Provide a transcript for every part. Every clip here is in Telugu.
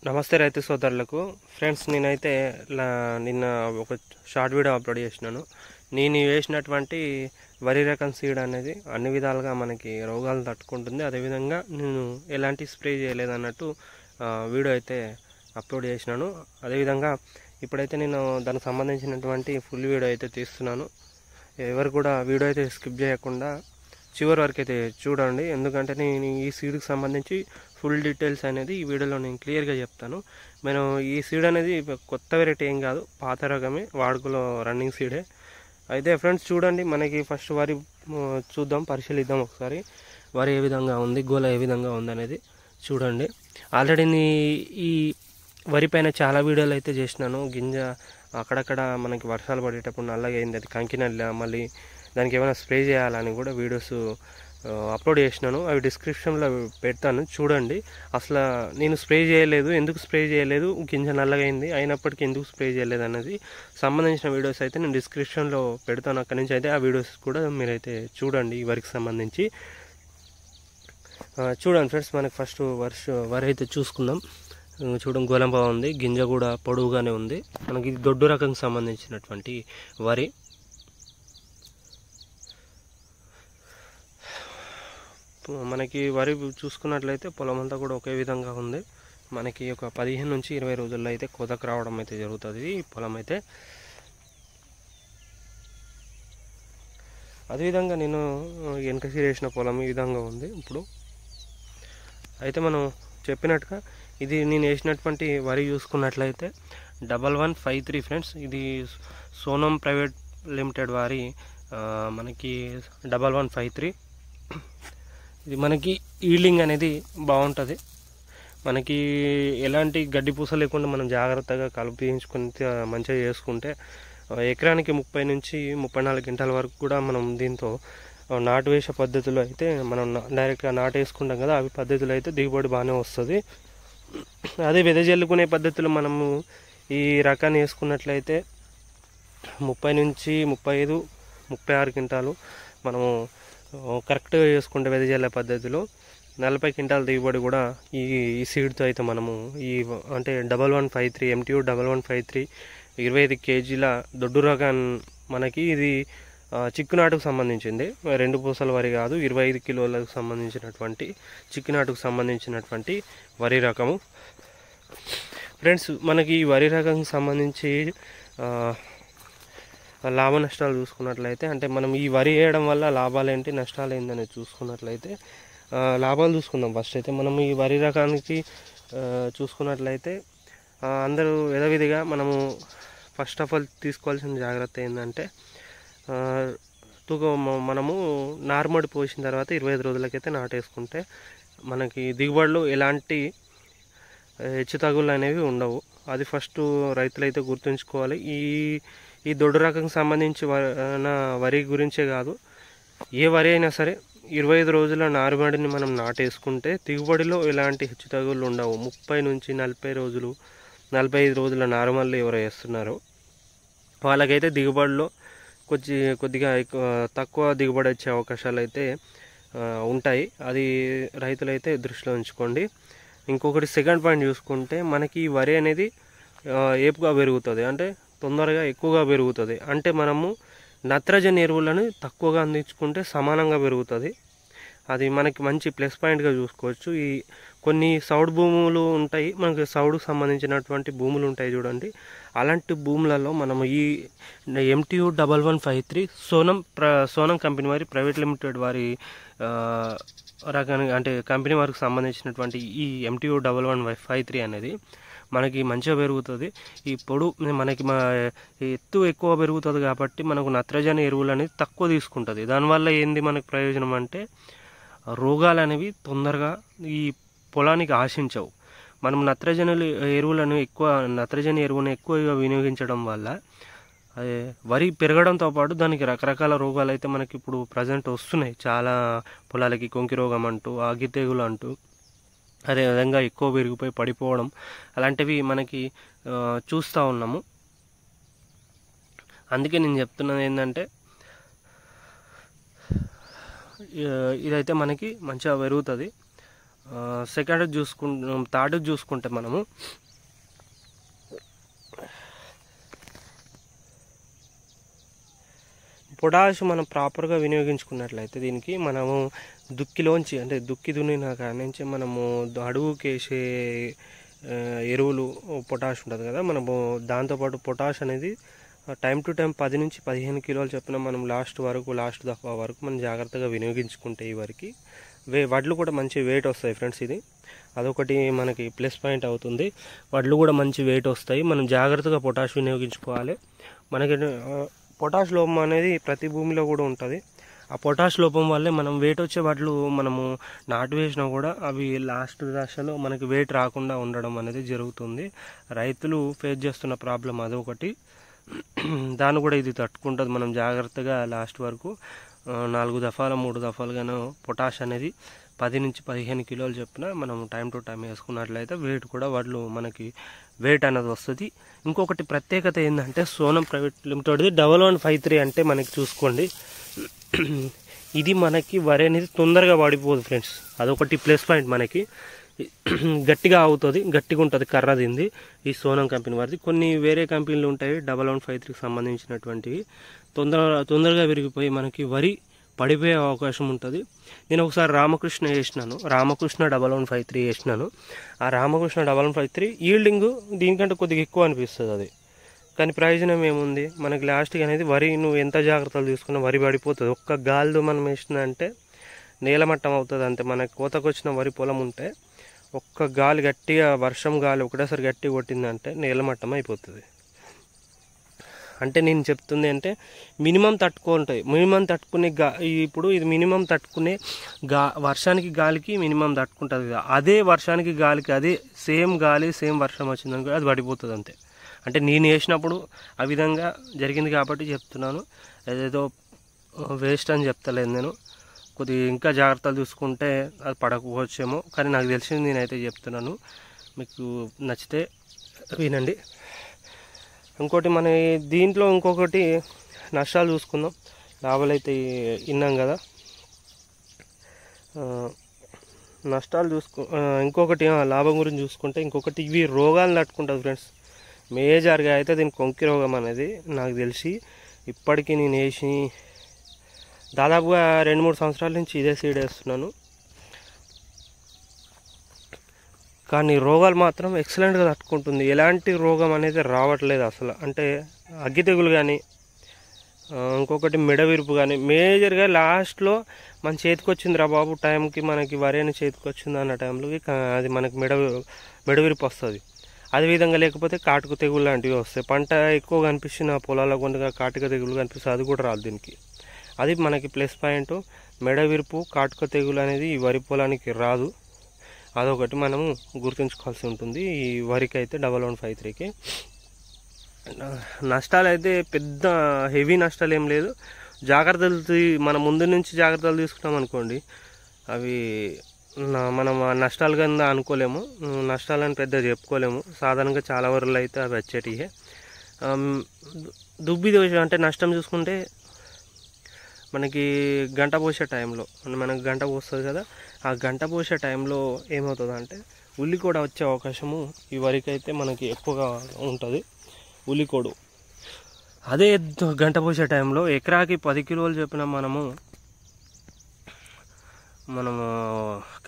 నమస్తే రైతు సోదరులకు. ఫ్రెండ్స్, నేనైతే నిన్న ఒక షార్ట్ వీడియో అప్లోడ్ చేసినాను. నేను వేసినటువంటి వరి రకం సీడ్ అనేది అన్ని విధాలుగా మనకి రోగాలు తట్టుకుంటుంది. అదేవిధంగా నేను ఎలాంటి స్ప్రే చేయలేదన్నట్టు వీడియో అయితే అప్లోడ్ చేసినాను. అదేవిధంగా ఇప్పుడైతే నేను దానికి సంబంధించినటువంటి ఫుల్ వీడియో అయితే తీస్తున్నాను. ఎవరు కూడా వీడియో అయితే స్కిప్ చేయకుండా చివరి వరకు అయితే చూడండి. ఎందుకంటే నేను ఈ సీడ్కి సంబంధించి ఫుల్ డీటెయిల్స్ అనేది ఈ వీడియోలో నేను క్లియర్గా చెప్తాను. మనం ఈ సీడ్ అనేది కొత్త వెరైటీ ఏం కాదు, పాత రకమే, వాడుకలో రన్నింగ్ సీడే. అయితే ఫ్రెండ్స్ చూడండి, మనకి ఫస్ట్ వరి చూద్దాం, పరిశీలిద్దాం ఒకసారి. వరి ఏ విధంగా ఉంది, గోల ఏ విధంగా ఉంది అనేది చూడండి. ఆల్రెడీ ఈ వరి పైన చాలా వీడియోలు అయితే చేసినాను. గింజ అక్కడక్కడ మనకి వర్షాలు పడేటప్పుడు నల్లగా అయింది, అది కంకినల్ల, మళ్ళీ దానికి ఏమైనా స్ప్రే చేయాలని కూడా వీడియోస్ అప్లోడ్ చేసినాను. అవి డిస్క్రిప్షన్లో పెడతాను, చూడండి. అసలు నేను స్ప్రే చేయలేదు, ఎందుకు స్ప్రే చేయలేదు, గింజ నల్లగా అయింది అయినప్పటికీ ఎందుకు స్ప్రే చేయలేదు అనేది సంబంధించిన వీడియోస్ అయితే నేను డిస్క్రిప్షన్లో పెడతాను. అక్కడి నుంచి అయితే ఆ వీడియోస్ కూడా మీరైతే చూడండి. ఈ వరికి సంబంధించి చూడండి ఫ్రెండ్స్. మనకి ఫస్ట్ వరి అయితే చూసుకుందాం. చూడండి, గోలం బాగుంది, గింజ కూడా పొడవుగానే ఉంది. మనకి దొడ్డు రకంకి సంబంధించినటువంటి వరి. మనకి వరి చూసుకున్నట్లయితే పొలం అంతా కూడా ఒకే విధంగా ఉంది. మనకి ఒక 15 నుంచి 20 రోజుల్లో అయితే కోతకు రావడం అయితే జరుగుతుంది ఈ పొలం అయితే. అదేవిధంగా నేను వెనక వేసిన పొలం ఈ విధంగా ఉంది. ఇప్పుడు అయితే మనం చెప్పినట్టుగా ఇది నేను వేసినటువంటి వరి చూసుకున్నట్లయితే 1153 ఫ్రెండ్స్. ఇది సోనం ప్రైవేట్ లిమిటెడ్ వారి మనకి 1153. ఇది మనకి ఈల్డింగ్ అనేది బాగుంటుంది. మనకి ఎలాంటి గడ్డి పూస లేకుండా మనం జాగ్రత్తగా కలిపించుకుని మంచిగా చేసుకుంటే ఎకరానికి 30 నుంచి 34 క్వింటాల వరకు కూడా మనం దీంతో నాటు వేసే పద్ధతులు అయితే మనం డైరెక్ట్గా నాటు వేసుకుంటాం కదా, అవి పద్ధతులు అయితే దిగుబడి బాగానే వస్తుంది. అదే వెదజల్లుకునే పద్ధతులు మనము ఈ రకాన్ని వేసుకున్నట్లయితే 30 నుంచి 35, 36 క్వింటాలు మనము కరెక్ట్గా చేసుకుంటే వెదజల్లే పద్ధతిలో 40 క్వింటాల దిగుబడి కూడా ఈ సీడ్తో అయితే మనము అంటే 1153 MTU 1153 25 కేజీల దొడ్డు రకం. మనకి ఇది చిక్కునాటుకు సంబంధించింది, 2 పూసల వరి కాదు, 25 కిలోలకు సంబంధించినటువంటి చిక్కునాటుకు సంబంధించినటువంటి వరి రకము. ఫ్రెండ్స్, మనకి ఈ వరి రకంకి సంబంధించి లాభ నష్టాలు చూసుకున్నట్లయితే, అంటే మనం ఈ వరి వేయడం వల్ల లాభాలు ఏంటి, నష్టాలు ఏంటనేది చూసుకున్నట్లయితే లాభాలు చూసుకుందాం. ఫస్ట్ అయితే మనం ఈ వరి రకానికి చూసుకున్నట్లయితే అందరూ యథావిధిగా మనము ఫస్ట్ ఆఫ్ ఆల్ తీసుకోవాల్సిన జాగ్రత్త ఏంటంటే, మనము నార్మల్ పోసిన తర్వాత 25 రోజులకైతే నాటేసుకుంటే మనకి దిగుబడులు ఎలాంటి హెచ్చుతగుళ్ళు అనేవి ఉండవు. అది ఫస్ట్ రైతులైతే గుర్తుంచుకోవాలి. ఈ దొడ్డు రకంకి సంబంధించి వరి గురించే కాదు, ఏ వరి అయినా సరే 25 రోజుల నారుమడిని మనం నాటేసుకుంటే దిగుబడిలో ఎలాంటి హెచ్చుతగుళ్ళు ఉండవు. 30 నుంచి 40 రోజులు, 45 రోజుల నారుమల్లు ఎవరు వేస్తున్నారో వాళ్ళకైతే దిగుబడిలో కొద్దిగా తక్కువ దిగుబడి వచ్చే అవకాశాలు అయితే ఉంటాయి. అది రైతులైతే దృష్టిలో ఉంచుకోండి. ఇంకొకటి సెకండ్ పాయింట్ చూసుకుంటే, మనకి ఈ వరి అనేది ఏపుగా పెరుగుతుంది, అంటే తొందరగా ఎక్కువగా పెరుగుతుంది. అంటే మనము నత్రజని ఎరువులను తక్కువగా అందించుకుంటే సమానంగా పెరుగుతుంది. అది మనకి మంచి ప్లస్ పాయింట్గా చూసుకోవచ్చు. ఈ కొన్ని సౌడు భూములు ఉంటాయి, మనకి సౌడుకు సంబంధించినటువంటి భూములు ఉంటాయి చూడండి. అలాంటి భూములలో మనము ఈ MTU 1153 సోనం కంపెనీ వారి ప్రైవేట్ లిమిటెడ్ వారి రకానికి, అంటే కంపెనీ వారికి సంబంధించినటువంటి ఈ MTU 1153 అనేది మనకి మంచిగా పెరుగుతుంది. మనకి ఎత్తు ఎక్కువ పెరుగుతుంది కాబట్టి మనకు నత్రజని ఎరువులు అనేది తక్కువ తీసుకుంటుంది. దానివల్ల ఏంది మనకు ప్రయోజనం అంటే, రోగాలు అనేవి తొందరగా ఈ పొలానికి ఆశించవు. మనం నత్రజని ఎరువును ఎక్కువగా వినియోగించడం వల్ల వరి పెరగడంతో పాటు దానికి రకరకాల రోగాలు అయితే మనకి ఇప్పుడు ప్రజెంట్ వస్తున్నాయి. చాలా పొలాలకి కొంకి రోగం అంటూ, అగ్గి తెగులు అంటూ, అదేవిధంగా ఎక్కువ పెరిగిపోయి పడిపోవడం, అలాంటివి మనకి చూస్తూ ఉన్నాము. అందుకే నేను చెప్తున్నది ఏంటంటే, ఇదైతే మనకి మంచిగా పెరుగుతుంది. సెకండ్ థర్డ్ చూసుకుంటే మనము పొటాష్ మనం ప్రాపర్గా వినియోగించుకున్నట్లయితే దీనికి మనము దుక్కిలోంచి అంటే దుక్కి దున్నిన కాడి నుంచి మనము అడుగుకేసే ఎరువులు పొటాష్ ఉంటుంది కదా, మనము దాంతోపాటు పొటాష్ అనేది టైం టు టైం 10 నుంచి 15 కిలోలు చెప్పిన మనం లాస్ట్ దఫా వరకు మనం జాగ్రత్తగా వినియోగించుకుంటే ఈ వరకు వడ్లు కూడా మంచి వెయిట్ వస్తాయి ఫ్రెండ్స్. ఇది అదొకటి మనకి ప్లస్ పాయింట్ అవుతుంది. వడ్లు కూడా మంచి వెయిట్ వస్తాయి. మనం జాగ్రత్తగా పొటాష్ వినియోగించుకోవాలి. మనకి పొటాష్ లోపం అనేది ప్రతి భూమిలో కూడా ఉంటుంది. ఆ పొటాష్ లోపం వల్లే మనం వెయిట్ వచ్చే వడ్లు మనము నాటు వేసినా కూడా అవి లాస్ట్ దశలో మనకి వెయిట్ రాకుండా ఉండడం అనేది జరుగుతుంది. రైతులు ఫేస్ చేస్తున్న ప్రాబ్లం అదొకటి. దాన్ని కూడా ఇది తట్టుకుంటుంది. మనం జాగ్రత్తగా లాస్ట్ వరకు 4 దఫాలు 3 దఫాలుగాను పొటాష్ అనేది 10 నుంచి 15 కిలోలు చొప్పున మనం టైం టు టైం వేసుకున్నట్లయితే వెయిట్ కూడా వడ్లు మనకి వెయిట్ అనేది వస్తుంది. ఇంకొకటి ప్రత్యేకత ఏంటంటే సోనం ప్రైవేట్ లిమిటెడ్ది 1153 అంటే మనకి చూసుకోండి, ఇది మనకి వరి అనేది తొందరగా వాడిపోదు ఫ్రెండ్స్. అదొకటి ప్లస్ పాయింట్. మనకి గట్టిగా అవుతుంది, గట్టిగా ఉంటుంది కర్ర దీంది ఈ సోనం కంపెనీ వారిది. కొన్ని వేరే కంపెనీలు ఉంటాయి 1153కి సంబంధించినటువంటివి, తొందరగా విరిగిపోయి మనకి వరి పడిపోయే అవకాశం ఉంటుంది. నేను ఒకసారి రామకృష్ణ 1153 వేసినాను. ఆ రామకృష్ణ 1153 ఈల్డింగ్ దీనికంటే కొద్దిగా ఎక్కువ అనిపిస్తుంది అది, కానీ ప్రయోజనం ఏముంది మనకి లాస్ట్కి అనేది వరి నువ్వు ఎంత జాగ్రత్తలు తీసుకున్నా వరి పడిపోతుంది. ఒక్క గాలితో మనం వేసినా అంటే నేలమట్టం అవుతుంది అంతే. మనకి కోతకు వచ్చిన వరి పొలం ఉంటే ఒక్క గాలి గట్టిగా వర్షం గాలి ఒకటేసారి గట్టిగా కొట్టిందంటే నేలమట్టం అయిపోతుంది. అంటే నేను చెప్తుంది అంటే మినిమం తట్టుకుంటాయి. మినిమం తట్టుకునే ఇప్పుడు ఇది మినిమం తట్టుకునే వర్షానికి గాలికి మినిమం తట్టుకుంటుంది కదా, అదే వర్షానికి గాలికి అదే సేమ్ గాలి సేమ్ వర్షం వచ్చిందనుకో అది పడిపోతుంది అంతే. అంటే నేను వేసినప్పుడు ఆ విధంగా జరిగింది కాబట్టి చెప్తున్నాను, ఏదేదో వేస్ట్ అని చెప్తలేదు నేను. కొద్దిగా ఇంకా జాగ్రత్తలు చూసుకుంటే అది పడకపోవచ్చేమో, కానీ నాకు తెలిసింది నేనైతే చెప్తున్నాను. మీకు నచ్చితే వినండి. ఇంకోటి మన దీంట్లో ఇంకొకటి నష్టాలు చూసుకుందాం. లాభాలు అయితే విన్నాం కదా, నష్టాలు ఇంకొకటి లాభం గురించి చూసుకుంటే ఇంకొకటి ఇవి రోగాలు తట్టుకుంటుంది ఫ్రెండ్స్. మేజర్గా అయితే దీనికి కొంకి రోగం అనేది నాకు తెలిసి ఇప్పటికీ నేను వేసి దాదాపుగా 2-3 సంవత్సరాల నుంచి ఇదే సీడ్ వేస్తున్నాను, కానీ రోగాలు మాత్రం ఎక్సలెంట్గా తట్టుకుంటుంది. ఎలాంటి రోగం అనేది రావట్లేదు అసలు. అంటే అగ్గి తెగులు కానీ ఇంకొకటి మెడవిరుపు కానీ మేజర్గా లాస్ట్లో మన చేతికి వచ్చిందిరా బాబు టైంకి మనకి వరి అని చేతికి వచ్చింది అన్న టైంలోకి అది మనకి మెడవిరుపు వస్తుంది. అదేవిధంగా లేకపోతే కాటుక తెగులు లాంటివి వస్తాయి. పంట ఎక్కువ కనిపించిన పొలాల్లో కొంత కాటుక తెగులు కనిపిస్తుంది, అది కూడా రాదు దీనికి. అది మనకి ప్లస్ పాయింట్. మెడవిరుపు కాటుక తెగులు అనేది ఈ వరి పొలానికి రాదు. అదొకటి మనము గుర్తుంచుకోవాల్సి ఉంటుంది ఈ వరికి అయితే 1153కి. నష్టాలు అయితే పెద్ద హెవీ నష్టాలు ఏం లేదు. జాగ్రత్తలు మనం ముందు నుంచి జాగ్రత్తలు తీసుకున్నాం అనుకోండి, అవి మనం నష్టాలు కింద అనుకోలేము, నష్టాలని పెద్ద చెప్పుకోలేము. సాధారణంగా చాలా వరలు అయితే అవి వచ్చేటివే. దుబ్బి దోష అంటే నష్టం చూసుకుంటే మనకి గంట పోసే టైంలో మనకు గంట పోస్తుంది కదా, ఆ గంట పోసే టైంలో ఏమవుతుంది అంటే ఉల్లికోడ వచ్చే అవకాశము ఈ వరికి అయితే మనకి ఎక్కువగా ఉంటుంది. ఉల్లికోడు అదే గంట పోసే టైంలో ఎకరాకి 10 కిలోలు చెప్పిన మనము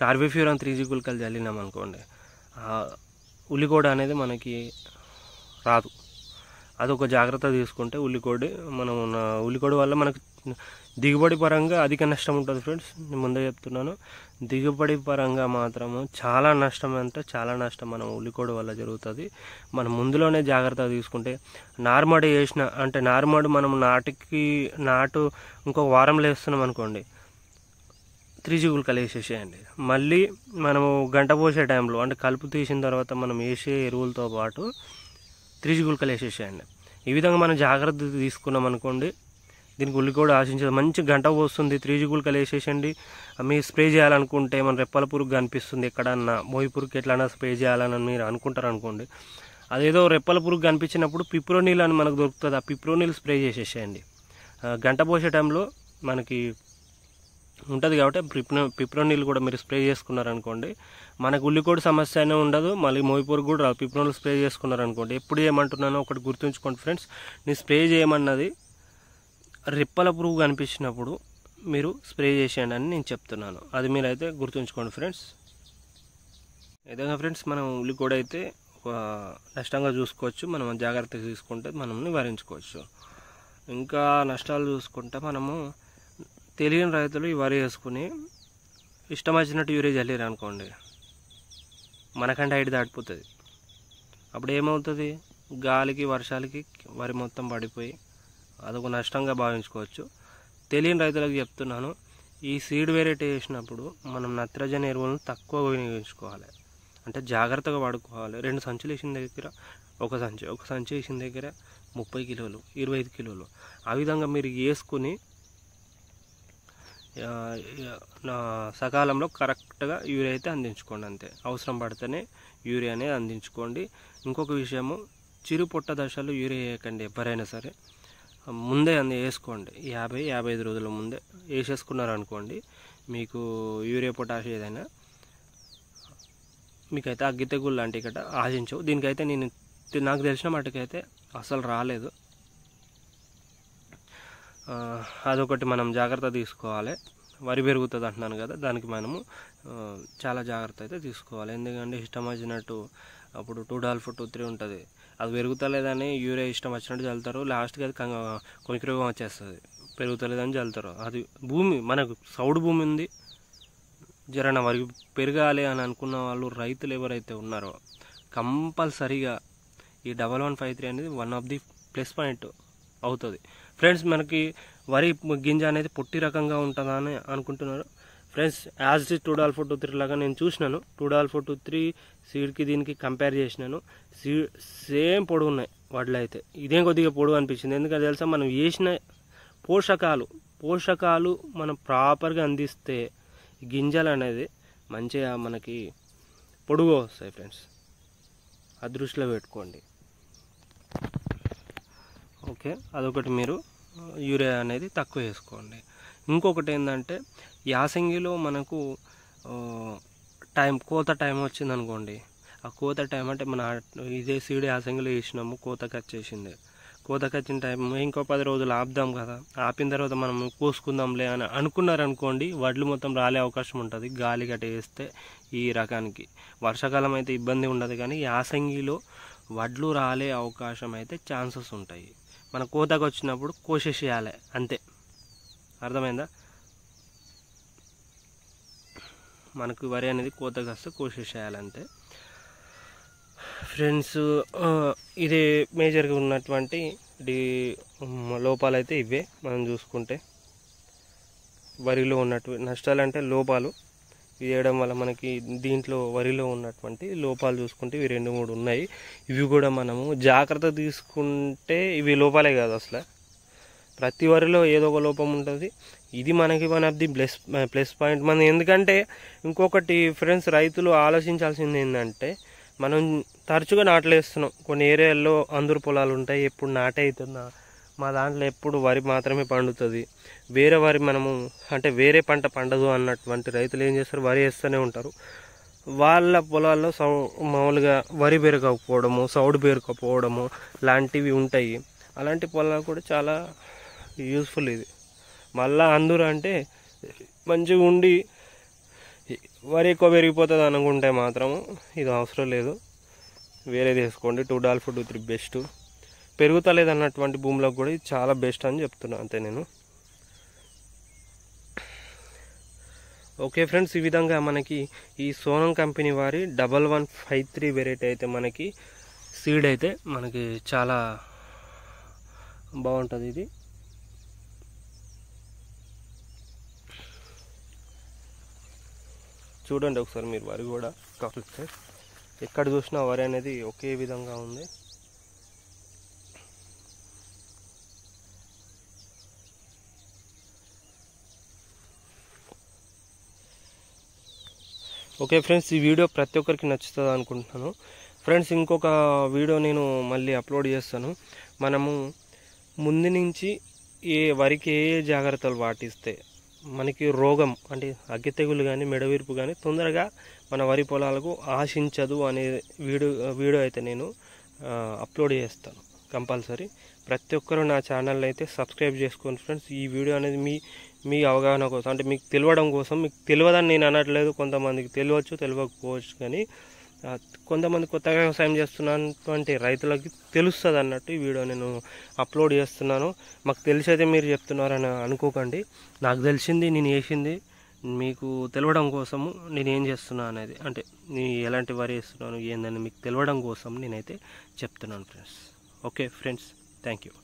కార్బోఫ్యూరాన్ 3G గుళికలు చల్లినాం అనుకోండి, ఉల్లికోడ అనేది మనకి రాదు. అదొక జాగ్రత్త తీసుకుంటే ఉల్లికోడ వల్ల మనకు దిగుబడి పరంగా అధిక నష్టం ఉంటుంది ఫ్రెండ్స్. నేను ముందే చెప్తున్నాను, దిగుబడి పరంగా మాత్రము చాలా నష్టం అంటే చాలా నష్టం మనం ఉల్లికోడ వల్ల జరుగుతుంది. మనం ముందులోనే జాగ్రత్త తీసుకుంటే నార్మడి మనం నాటు ఇంకొక వారంలో వేస్తున్నాం అనుకోండి, 3G గుళికలు వేసేసేయండి. మళ్ళీ మనము గంట పోసే టైంలో అంటే కలుపు తీసిన తర్వాత మనం వేసే ఎరువులతో పాటు 3G గుళికలు వేసేసేయండి. ఈ విధంగా మనం జాగ్రత్త తీసుకున్నాం అనుకోండి, దీనికి ఉల్లికోడ ఆశించేది మంచి గంట పోస్తుంది. 3G గుళికలు వేసేసండి. మీరు స్ప్రే చేయాలనుకుంటే మన రెప్పల పురుగు కనిపిస్తుంది, ఎక్కడన్నా మోయి పురుగు ఎట్లన్నా స్ప్రే చేయాలని మీరు అనుకుంటారు అనుకోండి, అదేదో రెప్పల పురుగు కనిపించినప్పుడు పిప్రోనిల్ అని మనకు దొరుకుతుంది, ఆ పిప్రోనిల్ స్ప్రే చేసేసేయండి. గంట పోసే టైంలో మనకి ఉంటుంది కాబట్టి పిప్రోనిల్ కూడా మీరు స్ప్రే చేసుకున్నారనుకోండి, మనకు ఉల్లికోడి సమస్య అయినా ఉండదు, మళ్ళీ మోయిపూర్ కూడా రాదు. పిప్రోనిల్ స్ప్రే చేసుకున్నారనుకోండి. ఎప్పుడు ఏమంటున్నానో ఒకటి గుర్తుంచుకోండి ఫ్రెండ్స్, నేను స్ప్రే చేయమన్నది రెప్పల పురుగు కనిపించినప్పుడు మీరు స్ప్రే చేసేయండి అని నేను చెప్తున్నాను. అది మీరైతే గుర్తుంచుకోండి ఫ్రెండ్స్. ఏదైనా ఫ్రెండ్స్, మనం ఉల్లికోడి అయితే నష్టంగా చూసుకోవచ్చు, మనం జాగ్రత్తగా తీసుకుంటే మనం నివారించుకోవచ్చు. ఇంకా నష్టాలు చూసుకుంటే, మనము తెలియని రైతులు ఈ వరి వేసుకుని ఇష్టం వచ్చినట్టు యూరియా చల్లారు అనుకోండి, మనకంటే హైట్ దాటిపోతుంది. అప్పుడు ఏమవుతుంది, గాలికి వర్షాలకి వరి మొత్తం పడిపోయి అదొక నష్టంగా భావించుకోవచ్చు. తెలియని రైతులకు చెప్తున్నాను, ఈ సీడ్ వెరైటీ వేసినప్పుడు మనం నత్రజని ఎరువులను తక్కువ వినియోగించుకోవాలి. అంటే జాగ్రత్తగా వాడుకోవాలి. 2 సంచులు వేసిన దగ్గర ఒక సంచి వేసిన దగ్గర 30 కిలోలు 25 కిలోలు ఆ విధంగా మీరు వేసుకుని సకాలంలో కరెక్ట్గా యూరియా అయితే అందించుకోండి. అంతే, అవసరం పడితేనే యూరియా అనేది అందించుకోండి. ఇంకొక విషయము, చిరు పొట్ట దశలో యూరియా వేయకండి. ఎవరైనా సరే ముందే వేసుకోండి. 50-55 రోజుల ముందే వేసేసుకున్నారనుకోండి, మీకు యూరియా పొటాష్ ఏదైనా మీకైతే అగ్గి తెగులు లాంటి గట్ట ఆశించవు. దీనికైతే నాకు తెలిసిన మటుకైతే అసలు రాలేదు. అదొకటి మనం జాగ్రత్త తీసుకోవాలి. వరి పెరుగుతుంది అంటున్నాను కదా, దానికి మనము చాలా జాగ్రత్త అయితే తీసుకోవాలి. ఎందుకంటే ఇష్టం వచ్చినట్టు అప్పుడు 2-2-3 ఉంటుంది, అది పెరుగుతలేదని యూరియా ఇష్టం వచ్చినట్టు చల్లుతారు. లాస్ట్కి అది కొనికి రోగం వచ్చేస్తుంది, పెరుగుతలేదని చల్లుతారు. అది భూమి మనకు సౌడు భూమి ఉంది, జరన వరి పెరగాలి అని అనుకున్న వాళ్ళు రైతులు ఎవరైతే ఉన్నారో కంపల్సరీగా ఈ 1153 అనేది one of the plus point అవుతుంది ఫ్రెండ్స్. మనకి వరి గింజ అనేది పొట్టి రకంగా ఉంటుందా అని అనుకుంటున్నారు ఫ్రెండ్స్. యాజ్ ఇట్ 2-4-2-3 లాగా నేను చూసినాను. 2-4-2-3 సీడ్కి దీనికి కంపేర్ చేసినాను. సేమ్ పొడుగు ఉన్నాయి వడ్లు అయితే. ఇదేం కొద్దిగా పొడుగు అనిపించింది. ఎందుకంటే తెలుసా, మనం వేసిన పోషకాలు మనం ప్రాపర్గా అందిస్తే గింజలు అనేది మంచిగా మనకి పొడుగు వస్తాయి ఫ్రెండ్స్. అదృష్టిలో పెట్టుకోండి. ఓకే, అదొకటి. మీరు యూరియా అనేది తక్కువ వేసుకోండి. ఇంకొకటి ఏంటంటే, యాసంగిలో మనకు కోత టైం వచ్చిందనుకోండి, ఆ కోత టైం అంటే మన ఇదే సీడ్ యాసంగిలో వేసినాము, కోతకు వచ్చేసింది. కోతకు వచ్చిన టైం ఇంకో 10 రోజులు ఆపుదాం కదా, ఆపిన తర్వాత మనం కోసుకుందాంలే అని అనుకున్నారనుకోండి, వడ్లు మొత్తం రాలే అవకాశం ఉంటుంది గాలి గట్ట వేస్తే. ఈ రకానికి వర్షాకాలం అయితే ఇబ్బంది ఉండదు, కానీ యాసంగిలో వడ్లు రాలే అవకాశం అయితే ఛాన్సెస్ ఉంటాయి. మన కోతకు వచ్చినప్పుడు కోసేసేయాలి అంతే, అర్థమైందా? మనకు వరి అనేది కోతకు వస్తే కోసేసేయాలి అంతే ఫ్రెండ్స్. ఇది మేజర్గా ఉన్నటువంటి లోపాలు అయితే ఇవే. మనం చూసుకుంటే వరిలో ఉన్నటువంటి నష్టాలు అంటే లోపాలు ఇది వేయడం వల్ల మనకి దీంట్లో వరిలో ఉన్నటువంటి లోపాలు చూసుకుంటే ఇవి 2-3 ఉన్నాయి. ఇవి కూడా మనము జాగ్రత్త తీసుకుంటే ఇవి లోపాలే కాదు, అసలు ప్రతి వరిలో ఏదో ఒక లోపం ఉంటుంది. ఇది మనకి one of the plus point మనం. ఎందుకంటే ఇంకొకటి ఫ్రెండ్స్, రైతులు ఆలోచించాల్సింది ఏంటంటే, మనం తరచుగా నాట్లు వేస్తున్నాం. కొన్ని ఏరియాల్లో అందరు పొలాలు ఉంటాయి, ఎప్పుడు నాటే అవుతుందా, మా దాంట్లో ఎప్పుడు వరి మాత్రమే పండుతుంది, వేరే వరి మనము అంటే వేరే పంట పండదు అన్నటువంటి రైతులు ఏం చేస్తారు, వరి వేస్తూనే ఉంటారు. వాళ్ళ పొలాల్లో మామూలుగా వరి పెరగకపోవడము, సౌడు పెరగకపోవడము లాంటివి ఉంటాయి. అలాంటి పొలాలు కూడా చాలా యూస్ఫుల్ ఇది. మళ్ళీ అందరూ అంటే మంచిగా ఉండి వరి ఎక్కువ పెరిగిపోతుంది అనుకుంటే మాత్రము ఇది అవసరం లేదు, వేరేది వేసుకోండి. 2-4-2-3 బెస్ట్. పెరుగుతలేదు అన్నటువంటి భూములకు కూడా ఇది చాలా బెస్ట్ అని చెప్తున్నాను అంతే నేను. ఓకే ఫ్రెండ్స్, ఈ విధంగా మనకి ఈ సోనం కంపెనీ వారి 1153 వెరైటీ అయితే మనకి సీడ్ అయితే మనకి చాలా బాగుంటుంది. ఇది చూడండి ఒకసారి మీరు వరి కూడా కాకపోతే ఎక్కడ చూసినా వరి అనేది ఒకే విధంగా ఉంది. ఓకే ఫ్రెండ్స్, ఈ వీడియో ప్రతి ఒక్కరికి నచ్చుతుంది అనుకుంటున్నాను ఫ్రెండ్స్. ఇంకొక వీడియో నేను మళ్ళీ అప్లోడ్ చేస్తాను. మనము ముందు నుంచి వరికి ఏ జాగ్రత్తలు పాటిస్తే మనకి రోగం అంటే అగ్గి తెగులు కానీ మెడవిరుపు కానీ తొందరగా మన వరి పొలాలకు ఆశించదు అనే వీడియో అయితే నేను అప్లోడ్ చేస్తాను కంపల్సరీ. ప్రతి ఒక్కరూ నా ఛానల్ అయితే సబ్స్క్రైబ్ చేసుకోండి ఫ్రెండ్స్. ఈ వీడియో అనేది మీ అవగాహన కోసం, అంటే మీకు తెలియడం కోసం. మీకు తెలియదని నేను అనట్లేదు, కొంతమందికి తెలియవచ్చు తెలియకపోవచ్చు, కానీ కొంతమంది కొత్తగా వ్యవసాయం చేస్తున్నటువంటి రైతులకి తెలుస్తుంది అన్నట్టు ఈ వీడియో నేను అప్లోడ్ చేస్తున్నాను. మాకు తెలిసైతే మీరు చెప్తున్నారని అనుకోకండి. నాకు తెలిసింది నేను చేసింది మీకు తెలవడం కోసము నేను ఏం చేస్తున్నా అనేది, అంటే నేను ఎలాంటి వరి వేస్తున్నాను ఏందని మీకు తెలవడం కోసం నేనైతే చెప్తున్నాను friends. Okay friends, thank you.